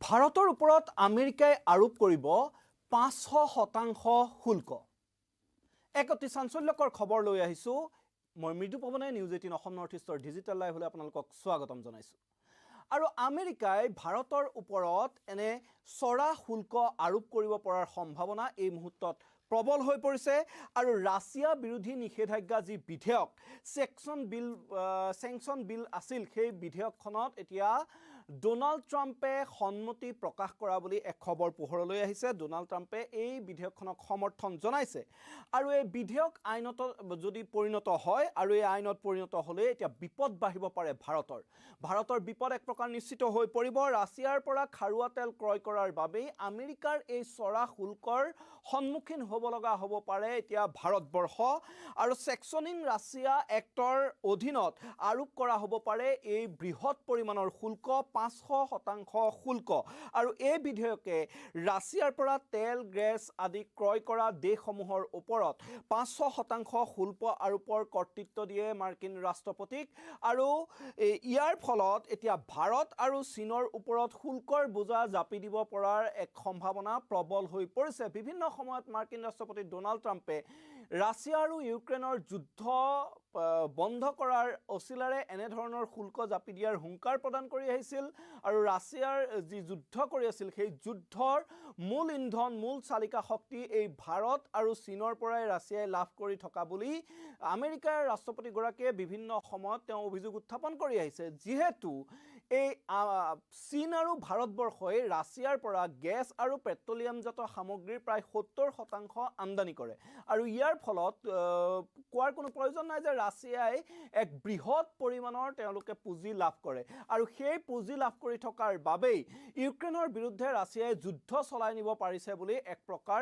ভাৰতৰ ওপৰত আমেৰিকাই আৰোপ কৰিব 500% শুল্ক। এক অতি চাঞ্চল্যকৰ খবৰ লৈ আহিছোঁ। মই মৃদু পৱনে নিউজ 18 অসম নৰ্থ ইষ্টৰ ডিজিটেল লাইভলৈ আপোনালোকক স্বাগতম জনাইছোঁ। আৰু আমেৰিকাই ভাৰতৰ ওপৰত এনে চৰা শুল্ক আৰোপ কৰিব পৰাৰ সম্ভাৱনা এই মুহূৰ্তত প্ৰবল হৈ পৰিছে। আৰু ৰাছিয়া বিৰোধী নিষেধাজ্ঞা যি বিধেয়ক চেংচন বিল আছিল, সেই বিধেয়কখনত এতিয়া ডোনাল্ড ট্ৰাম্পে সন্মতি প্ৰকাশ কৰা বুলি এক খবৰ পোহৰলৈ আহিছে। ডোনাল্ড ট্ৰাম্পে এই বিধেয়কখনক সমৰ্থন জনাইছে আৰু এই বিধেয়ক আইনত যদি পৰিণত হয় আৰু এই আইনত পৰিণত হ'লে এতিয়া বিপদ বাঢ়িব পাৰে ভাৰতৰ বিপদ এক প্ৰকাৰ নিশ্চিত হৈ পৰিব। ৰাছিয়াৰ পৰা খাৰুৱা তেল ক্ৰয় কৰাৰ বাবেই আমেৰিকাৰ এই চৰা শুল্কৰ সন্মুখীন হ'ব লগা হ'ব পাৰে এতিয়া ভাৰতবৰ্ষ। আৰু ছেকচনিং ৰাছিয়া এক্টৰ অধীনত আৰোপ কৰা হ'ব পাৰে এই বৃহৎ পৰিমাণৰ শুল্ক, 500% শুল্ক। আৰু এই বিধেয়কে ৰাছিয়াৰ পৰা তেল, গেছ আদি ক্ৰয় কৰা দেশসমূহৰ ওপৰত 500% শুল্ক আৰোপৰ কৰ্তৃত্ব দিয়ে মাৰ্কিন ৰাষ্ট্ৰপতিক। আৰু ইয়াৰ ফলত এতিয়া ভাৰত আৰু চীনৰ ওপৰত শুল্কৰ বোজা জাপি দিব পৰাৰ এক সম্ভাৱনা প্ৰবল হৈ পৰিছে। বিভিন্ন সময়ত মাৰ্কিন ৰাষ্ট্ৰপতি ডোনাল্ড ট্ৰাম্পে ৰাছিয়া আৰু ইউক্ৰেইনৰ যুদ্ধ বন্ধ কৰাৰ অচিলাৰে এনেধৰণৰ শুল্ক জাপি দিয়াৰ হুংকাৰ প্ৰদান কৰি আহিছিল। আৰু ৰাছিয়াৰ যি যুদ্ধ কৰি আছিল, সেই যুদ্ধৰ মূল ইন্ধন, মূল চালিকা শক্তি এই ভাৰত আৰু চীনৰ পৰাই ৰাছিয়াই লাভ কৰি থকা বুলি আমেৰিকাৰ ৰাষ্ট্ৰপতিগৰাকীয়ে বিভিন্ন সময়ত তেওঁ অভিযোগ উত্থাপন কৰি আহিছে। যিহেতু এই চীন আৰু ভাৰতবৰ্ষই ৰাছিয়াৰ পৰা গেছ আৰু পেট্ৰলিয়ামজাত সামগ্ৰীৰ প্ৰায় 70% আমদানি কৰে। আৰু ইয়াৰ ফলত কোৱাৰ কোনো প্ৰয়োজন নাই যে ৰাছিয়াই এক বৃহৎ পৰিমাণৰ তেওঁলোকে পুঁজি লাভ কৰে। আৰু সেই পুঁজি লাভ কৰি থকাৰ বাবেই ইউক্ৰেইনৰ বিৰুদ্ধে ৰাছিয়াই যুদ্ধ চলাই নিব পাৰিছে বুলি এক প্ৰকাৰ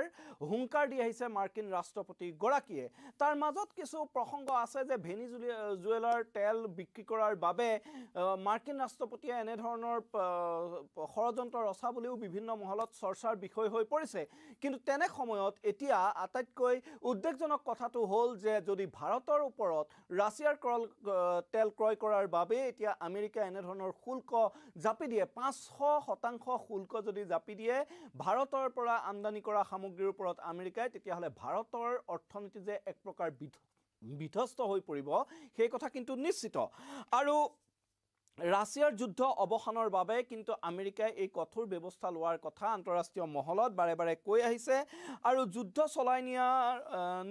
হুংকাৰ দি আহিছে মাৰ্কিন ৰাষ্ট্ৰপতিগৰাকীয়ে। তাৰ মাজত কিছু প্ৰসংগ আছে যে ভেনিজুৱেলাৰ তেল বিক্ৰী কৰাৰ বাবে মাৰ্কিন ৰাষ্ট্ৰপতিয়ে এনেধৰণৰ ষড়যন্ত্ৰ ৰচা বুলিও বিভিন্ন মহলত চৰ্চাৰ বিষয় হৈ পৰিছে। কিন্তু তেনে সময়ত এতিয়া আটাইতকৈ উদ্বেগজনক কথাটো হ'ল যে যদি ভাৰতৰ ওপৰত ৰাছিয়াৰ তেল ক্ৰয় কৰাৰ বাবে এতিয়া আমেৰিকাই এনেধৰণৰ শুল্ক জাপি দিয়ে, 500% শুল্ক যদি জাপি দিয়ে ভাৰতৰ পৰা আমদানি কৰা সামগ্ৰীৰ ওপৰত আমেৰিকাই, তেতিয়াহ'লে ভাৰতৰ অৰ্থনীতি যে এক প্ৰকাৰ বিধ্বস্ত হৈ পৰিব সেই কথা কিন্তু নিশ্চিত। আৰু ৰাছিয়াৰ যুদ্ধ অৱসানৰ বাবে কিন্তু আমেৰিকাই এই কঠোৰ ব্যৱস্থা লোৱাৰ কথা আন্তঃৰাষ্ট্ৰীয় মহলত বাৰে বাৰে কৈ আহিছে। আৰু যুদ্ধ চলাই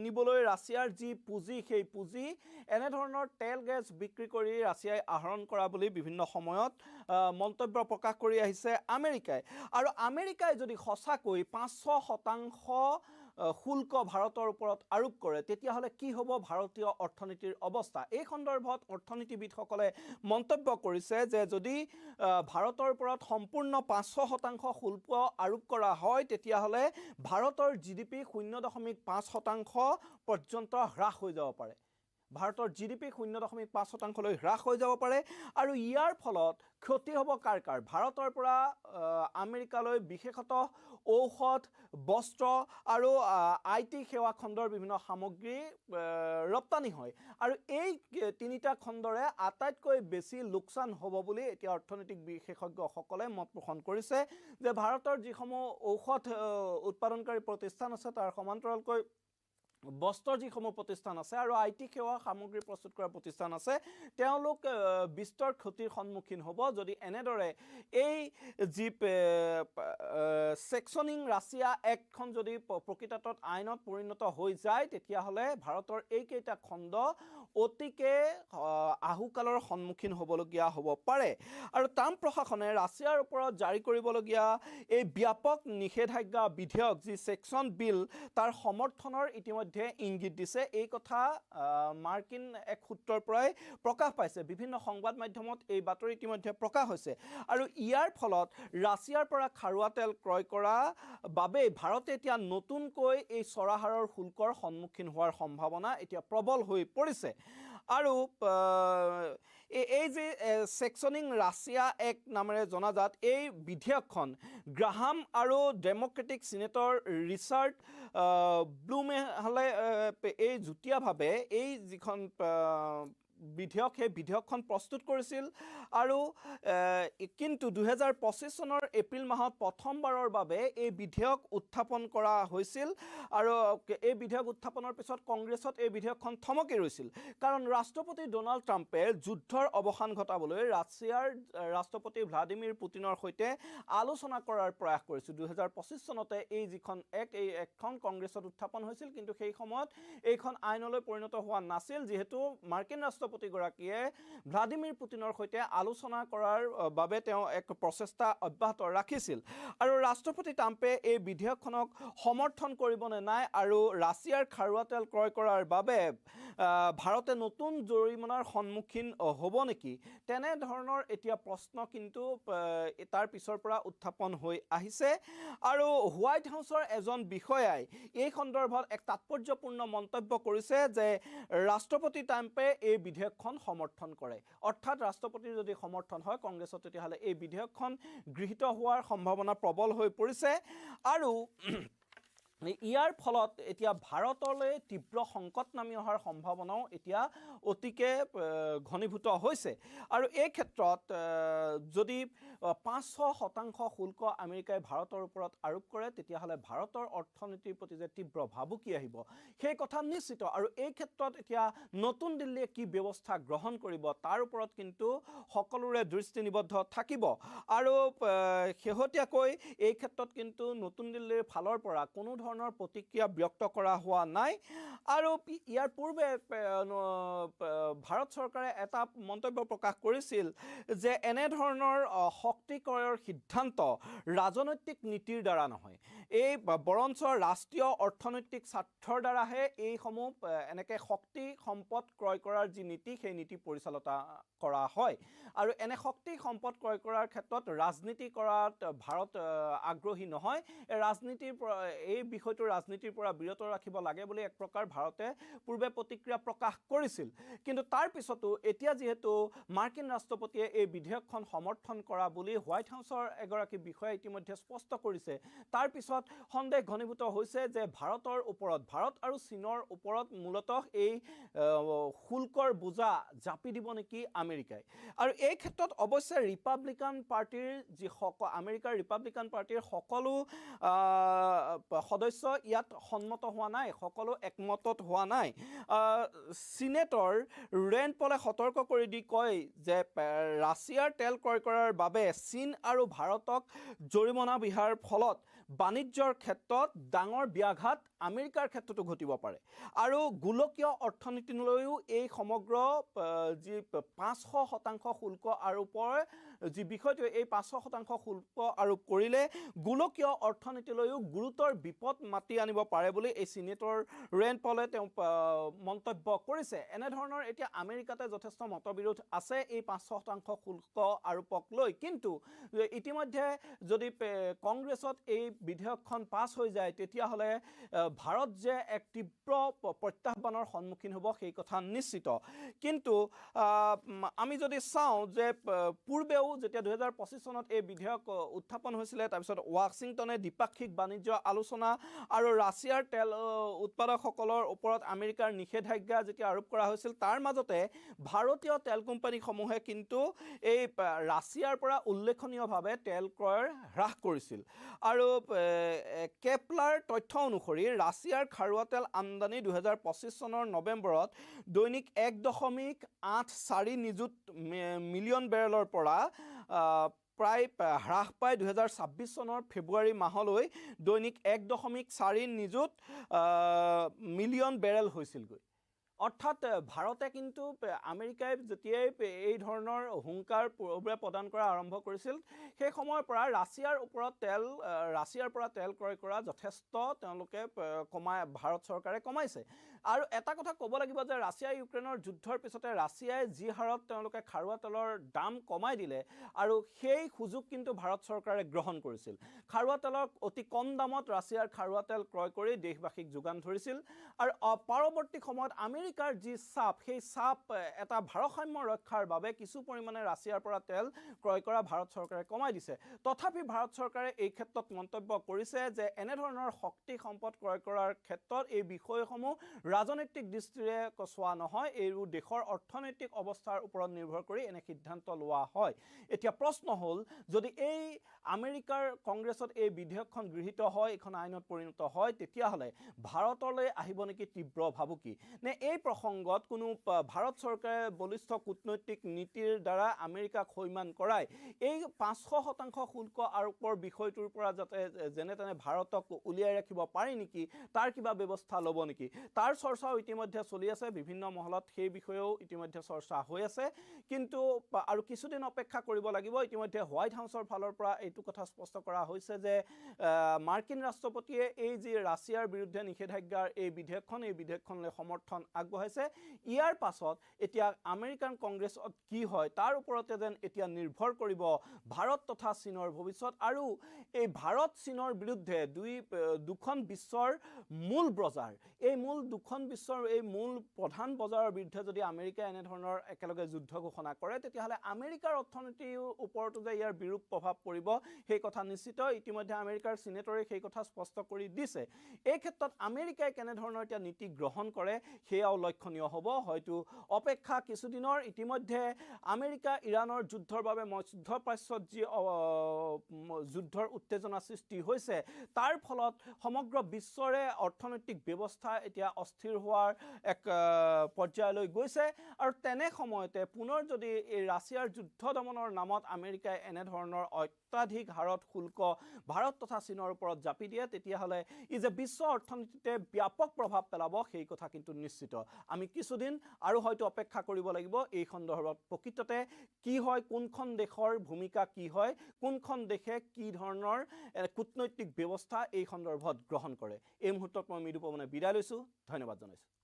নিবলৈ ৰাছিয়াৰ যি পুঁজি, সেই পুঁজি এনেধৰণৰ তেল, গেছ বিক্ৰী কৰি ৰাছিয়াই আহৰণ কৰা বুলি বিভিন্ন সময়ত মন্তব্য প্ৰকাশ কৰি আহিছে আমেৰিকাই। আৰু আমেৰিকাই যদি সঁচাকৈ 500% শুল্ক ভাৰতৰ ওপৰত আৰোপ কৰে, তেতিয়াহ'লে কি হ'ব ভাৰতীয় অৰ্থনীতিৰ অৱস্থা? এই সন্দৰ্ভত অৰ্থনীতিবিদসকলে মন্তব্য কৰিছে যে যদি ভাৰতৰ ওপৰত সম্পূৰ্ণ 500% শুল্ক আৰোপ কৰা হয়, তেতিয়াহ'লে ভাৰতৰ GDP 0.5% পৰ্যন্ত হ্ৰাস হৈ যাব পাৰে। ভাৰতৰ GDP 0.5%লৈ হ্ৰাস হৈ যাব পাৰে। আৰু ইয়াৰ ফলত ক্ষতি হ'ব কাৰ? ভাৰতৰ পৰা আমেৰিকালৈ বিশেষতঃ ঔষধ, বস্ত্ৰ আৰু IT সেৱা খণ্ডৰ বিভিন্ন সামগ্ৰী ৰপ্তানি হয়। আৰু এই তিনিটা খণ্ডৰে আটাইতকৈ বেছি লোকচান হ'ব বুলি এতিয়া অৰ্থনৈতিক বিশেষজ্ঞসকলে মত পোষণ কৰিছে যে ভাৰতৰ যিসমূহ ঔষধ উৎপাদনকাৰী প্ৰতিষ্ঠান আছে, তাৰ সমান্তৰালকৈ বস্ত্ৰৰ যিসমূহ প্ৰতিষ্ঠান আছে আৰু IT সেৱা সামগ্ৰী প্ৰস্তুত কৰা প্ৰতিষ্ঠান আছে, তেওঁলোক বিস্তৰ ক্ষতিৰ সন্মুখীন হ'ব যদি এনেদৰে এই যি ছেকচনিং ৰাছিয়া এক্টখন যদি প্ৰকৃতাৰ্থত আইনত পৰিণত হৈ যায়, তেতিয়াহ'লে ভাৰতৰ এইকেইটা খণ্ড অতিকে আহুকালৰ সন্মুখীন হ'বলগীয়া হ'ব পাৰে। আৰু ট্ৰাম্প প্ৰশাসনে ৰাছিয়াৰ ওপৰত জাৰি কৰিবলগীয়া এই ব্যাপক নিষেধাজ্ঞা বিধেয়ক যি ছেকচন বিল, তাৰ সমৰ্থনৰ ইতিমধ্যে ইংগিত দিছে। এই কথা মাৰ্কিন এক সূত্ৰৰ পৰাই প্ৰকাশ পাইছে। বিভিন্ন সংবাদ মাধ্যমত এই বাতৰি ইতিমধ্যে প্ৰকাশ হৈছে। আৰু ইয়াৰ ফলত ৰাছিয়াৰ পৰা খাৰুৱা তেল ক্ৰয় কৰা বাবে ভাৰতে এতিয়া নতুনকৈ এই চৰা হাৰৰ শুল্কৰ সন্মুখীন হোৱাৰ সম্ভাৱনা এতিয়া প্ৰবল হৈ পৰিছে। আৰু এই যে ছেকচনিং ৰাছিয়া এক্ট নামেৰে জনাজাত এই বিধেয়কখন গ্ৰাহাম আৰু ডেম'ক্ৰেটিক চিনেটৰ ৰিচাৰ্ড ব্লুমেহালে এই যুটীয়াভাৱে এই যিখন বিধেয়ক সেই বিধেয়কখন প্ৰস্তুত কৰিছিল আৰু কিন্তু 2025 চনৰ এপ্ৰিল মাহত প্ৰথমবাৰৰ বাবে এই বিধেয়ক উত্থাপন কৰা হৈছিল আৰু এই বিধেয়ক উত্থাপনৰ পিছত কংগ্ৰেছত এই বিধেয়কখন থমকি ৰৈছিল কাৰণ ৰাষ্ট্ৰপতি ডোনাল্ড ট্ৰাম্পে যুদ্ধৰ অৱসান ঘটাবলৈ ৰাছিয়াৰ ৰাষ্ট্ৰপতি ভ্লাদিমিৰ পুটিনৰ সৈতে আলোচনা কৰাৰ প্ৰয়াস কৰিছিল 2025 চনতে এই যিখন এখন কংগ্ৰেছত উত্থাপন হৈছিল কিন্তু সেই সময়ত এইখন আইনলৈ পৰিণত হোৱা নাছিল যেহেতু মাৰ্কিন ৰাষ্ট্ৰপতিগৰাকীয়ে ভ্লাদিমিৰ পুটিনৰ সৈতে আলোচনা কৰাৰ বাবে তেওঁ এক প্ৰচেষ্টা অব্যাহত ৰাখিছিল আৰু ৰাষ্ট্ৰপতি ট্ৰাম্পে এই বিধেয়কখনক সমৰ্থন কৰিব নে নাই আৰু ৰাছিয়াৰ খাৰুৱা তেল ক্ৰয় কৰাৰ বাবে ভাৰতে নতুন জৰিমনাৰ সন্মুখীন হ'ব নেকি তেনে ধৰণৰ এতিয়া প্ৰশ্ন কিন্তু তাৰ পিছৰ পৰা উত্থাপন হৈ আহিছে আৰু হোৱাইট হাউচৰ এজন বিষয়াই এই সন্দৰ্ভত এক তাৎপৰ্যপূৰ্ণ মন্তব্য কৰিছে যে ৰাষ্ট্ৰপতি ট্ৰাম্পে এই বিধেয়কখন সমৰ্থন কৰে অৰ্থাৎ ৰাষ্ট্ৰপতিৰ যদি সমৰ্থন হয় কংগ্ৰেছত তেতিয়াহ'লে এই বিধেয়কখন গৃহীত হোৱাৰ সম্ভাৱনা প্ৰবল হৈ পৰিছে আৰু ইয়াৰ ফলত এতিয়া ভাৰতলৈ তীব্ৰ সংকট নামি অহাৰ সম্ভাৱনাও এতিয়া অতিকে ঘনীভূত হৈছে আৰু এই ক্ষেত্ৰত যদি 500% শুল্ক আমেৰিকাই ভাৰতৰ ওপৰত আৰোপ কৰে তেতিয়াহ'লে ভাৰতৰ অৰ্থনীতিৰ প্ৰতি যে তীব্ৰ ভাবুকি আহিব সেই কথা নিশ্চিত আৰু এই ক্ষেত্ৰত এতিয়া নতুন দিল্লীয়ে কি ব্যৱস্থা গ্ৰহণ কৰিব তাৰ ওপৰত কিন্তু সকলোৰে দৃষ্টি নিবদ্ধ থাকিব আৰু শেহতীয়াকৈ এই ক্ষেত্ৰত কিন্তু নতুন দিল্লীৰ ফালৰ পৰা কোনো ধৰণৰ প্ৰতিক্ৰিয়া ব্যক্ত কৰা হোৱা নাই আৰু ইয়াৰ পূৰ্বে ভাৰত চৰকাৰে এটা মন্তব্য প্ৰকাশ কৰিছিল যে এনে ধৰণৰ শক্তি ক্ৰয়ৰ সিদ্ধান্ত ৰাজনৈতিক নীতিৰ দ্বাৰা নহয় এই বৰঞ্চ ৰাষ্ট্ৰীয় অৰ্থনৈতিক স্বাৰ্থৰ দ্বাৰাহে এইসমূহ এনেকৈ শক্তি সম্পদ ক্ৰয় কৰাৰ যি নীতি সেই নীতি পৰিচালনা কৰা হয় আৰু এনে শক্তি সম্পদ ক্ৰয় কৰাৰ ক্ষেত্ৰত ৰাজনীতি কৰাত ভাৰত আগ্ৰহী নহয় ৰাজনীতিৰ এই বিষয়টো ৰাজনীতিৰ পৰা বিৰত ৰাখিব লাগে বুলি এক প্ৰকাৰ ভাৰতে পূৰ্বে প্ৰতিক্ৰিয়া প্ৰকাশ কৰিছিল কিন্তু তাৰ পিছতো এতিয়া যেহেতু মাৰ্কিন ৰাষ্ট্ৰপতিয়ে এই বিধেয়কখন সমৰ্থন কৰা বুলি হোৱাইট হাউচৰ এগৰাকী বিষয়াই ইতিমধ্যে স্পষ্ট কৰিছে তাৰ পিছত সন্দেহ ঘনীভূত হৈছে যে ভাৰতৰ ওপৰত ভাৰত আৰু চীনৰ ওপৰত মূলতঃ এই শুল্কৰ বোজা জাপি দিব নেকি আমেৰিকাই আৰু এই ক্ষেত্ৰত অৱশ্যে ৰিপাব্লিকান পাৰ্টিৰ যি আমেৰিকাৰ ৰিপাব্লিকান পাৰ্টিৰ সকলো সদস্য ইয়াত সন্মত হোৱা নাই সকলো একমতত হোৱা নাই সিনেটৰ ৰেণ্ড পলে সতৰ্ক কৰি দি কয় যে ৰাছিয়াৰ তেল ক্ৰয় কৰাৰ বাবে চীন আৰু ভাৰতক জৰিমনা বিহাৰ ফলত বাণিজ্যৰ ক্ষেত্ৰত ডাঙৰ ব্যাঘাত আমেৰিকাৰ ক্ষেত্ৰতো ঘটিব পাৰে আৰু গোলকীয় অৰ্থনীতিলৈও এই সমগ্ৰ যি 500% শুল্ক আৰোপৰ যি বিষয়টো এই 500% শুল্ক আৰোপ কৰিলে গোলকীয় অৰ্থনীতিলৈও গুৰুতৰ বিপদ মাতি আনিব পাৰে বুলি এই সিনেটৰ ৰেণ্ড পলে তেওঁ মন্তব্য কৰিছে এনেধৰণৰ এতিয়া আমেৰিকাতে যথেষ্ট মতবিৰোধ আছে এই 500% শুল্ক আৰোপক লৈ কিন্তু ইতিমধ্যে যদি কংগ্ৰেছত এই বিধেয়কখন পাছ হৈ যায় তেতিয়াহ'লে ভাৰত যে এক তীব্ৰ প্ৰত্যাহ্বানৰ সন্মুখীন হ'ব সেই কথা নিশ্চিত কিন্তু আমি যদি চাওঁ যে পূৰ্বেও যেতিয়া 2025 চনত এই বিধেয়ক উত্থাপন হৈছিলে তাৰপিছত ৱাশ্বিংটনে দ্বিপাক্ষিক বাণিজ্য আলোচনা আৰু ৰাছিয়াৰ তেল উৎপাদকসকলৰ ওপৰত আমেৰিকাৰ নিষেধাজ্ঞা যেতিয়া আৰোপ কৰা হৈছিল তাৰ মাজতে ভাৰতীয় তেল কোম্পানীসমূহে কিন্তু এই ৰাছিয়াৰ পৰা উল্লেখনীয়ভাৱে তেল ক্ৰয়ৰ হ্ৰাস কৰিছিল আৰু কেপলাৰ তথ্য অনুসৰি ৰাছিয়াৰ খাৰুৱা তেল আমদানি 2025 চনৰ নৱেম্বৰত দৈনিক 1.84 নিযুত মিলিয়ন বেৰেলৰ পৰা প্ৰায় হ্ৰাস পাই 2026 চনৰ ফেব্ৰুৱাৰী মাহলৈ দৈনিক 1.4 নিযুত মিলিয়ন বেৰেল হৈছিলগৈ অৰ্থাৎ ভাৰতে কিন্তু আমেৰিকাই যেতিয়াই এই ধৰণৰ হুংকাৰ প্ৰদান কৰা আৰম্ভ কৰিছিল সেই সময়ৰ পৰা ৰাছিয়াৰ পৰা তেল ক্ৰয় কৰা যথেষ্ট তেওঁলোকে ভাৰত চৰকাৰে কমাইছে আৰু এটা কথা ক'ব লাগিব যে ৰাছিয়া ইউক্ৰেইনৰ যুদ্ধৰ পিছতে ৰাছিয়াই যি হাৰত তেওঁলোকে খাৰুৱা তেলৰ দাম কমাই দিলে আৰু সেই সুযোগ কিন্তু ভাৰত চৰকাৰে গ্ৰহণ কৰিছিল খাৰুৱা তেলৰ অতি কম দামত ৰাছিয়াৰ খাৰুৱা তেল ক্ৰয় কৰি দেশবাসীক যোগান ধৰিছিল আৰু পৰৱৰ্তী সময়ত আমেৰিকা আমেৰিকাৰ যি চাপ সেই চাপ এটা ভাৰসাম্য ৰক্ষাৰ বাবে কিছু পৰিমাণে ৰাছিয়াৰ পৰা তেল ক্ৰয় কৰা ভাৰত চৰকাৰে কমাই দিছে তথাপি ভাৰত চৰকাৰে এই ক্ষেত্ৰত মন্তব্য কৰিছে যে এনে ধৰণৰ শক্তি সম্পদ ক্ৰয় কৰাৰ ক্ষেত্ৰত এই বিষয়সমূহ ৰাজনৈতিক দৃষ্টিৰে চোৱা নহয় এইবোৰ দেশৰ অৰ্থনৈতিক অৱস্থাৰ ওপৰত নিৰ্ভৰ কৰি এনে সিদ্ধান্ত লোৱা হয় এতিয়া প্ৰশ্ন হ'ল যদি এই আমেৰিকাৰ কংগ্ৰেছত এই বিধেয়কখন গৃহীত হয় এখন আইনত পৰিণত হয় তেতিয়াহ'লে ভাৰতলৈ আহিব নেকি তীব্ৰ ভাবুকি নে এই প্ৰসংগত কোনো ভাৰত চৰকাৰে বলিষ্ঠ কূটনৈতিক নীতিৰ দ্বাৰা আমেৰিকাক হৈমান কৰাই এই 500% শুল্ক আৰোপৰ বিষয়টোৰ পৰা যাতে যেনে তেনে ভাৰতক উলিয়াই ৰাখিব পাৰি নেকি তাৰ কিবা ব্যৱস্থা ল'ব নেকি তাৰ চৰ্চাও ইতিমধ্যে চলি আছে বিভিন্ন মহলত সেই বিষয়েও ইতিমধ্যে চৰ্চা হৈ আছে কিন্তু আৰু কিছুদিন অপেক্ষা কৰিব লাগিব ইতিমধ্যে হোৱাইট হাউচৰ ফালৰ পৰা এইটো কথা স্পষ্ট কৰা হৈছে যে মাৰ্কিন ৰাষ্ট্ৰপতিয়ে এই যে ৰাছিয়াৰ বিৰুদ্ধে নিষেধাজ্ঞাৰ এই বিধেয়কখনলৈ সমৰ্থন আগবঢ়াইছে ইয়াৰ পাছত এতিয়া আমেৰিকান কংগ্ৰেছত কি হয় তাৰ ওপৰতে যেন এতিয়া নিৰ্ভৰ কৰিব ভাৰত তথা চীনৰ ভৱিষ্যত আৰু এই ভাৰত চীনৰ বিৰুদ্ধে দুখন বিশ্বৰ মূল বজাৰ এই দুখন বিশ্বৰ এই মূল প্ৰধান বজাৰৰ বিৰুদ্ধে যদি আমেৰিকাই এনে ধৰণৰ একেলগে যুদ্ধ ঘোষণা কৰে তেতিয়াহ'লে আমেৰিকাৰ অৰ্থনীতিৰ ওপৰতো যে ইয়াৰ বিৰূপ প্ৰভাৱ পৰিব সেই কথা নিশ্চিত ইতিমধ্যে আমেৰিকাৰ সিনেটৰে সেই কথা স্পষ্ট কৰি দিছে এই ক্ষেত্ৰত আমেৰিকাই কেনে ধৰণৰ এতিয়া নীতি গ্ৰহণ কৰে সেয়াও লক্ষণীয় হ'ব হয়তো অপেক্ষা কিছুদিনৰ ইতিমধ্যে আমেৰিকা ইৰানৰ যুদ্ধৰ বাবে মধ্যপ্ৰাচ্যত যি যুদ্ধৰ উত্তেজনা সৃষ্টি হৈছে তাৰ ফলত সমগ্ৰ বিশ্বৰে অৰ্থনৈতিক ব্যৱস্থা এতিয়া অস্থিৰ হোৱাৰ এক পৰ্যায়লৈ গৈছে আৰু তেনে সময়তে পুনৰ যদি এই ৰাছিয়াৰ যুদ্ধ দমনৰ নামত আমেৰিকাই এনে ধৰণৰ অত্যাধিক হাৰত শুল্ক ভাৰত তথা চীনৰ ওপৰত জাপি দিয়ে তেতিয়াহ'লে ই যে বিশ্ব অৰ্থনীতিতে ব্যাপক প্ৰভাৱ পেলাব সেই কথা কিন্তু নিশ্চিত আমি কিছুদিন আৰু হয়তো অপেক্ষা কৰিব লাগিব এই সন্দৰ্ভত প্ৰকৃততে কি হয় কোনখন দেশৰ ভূমিকা কি হয় কোনখন দেশে কি ধৰণৰ কূটনৈতিক ব্যৱস্থা এই সন্দৰ্ভত গ্ৰহণ কৰে এই মুহূৰ্তত মই মৃদুপৱনে বিদায় লৈছোঁ ধন্যবাদ জনাইছোঁ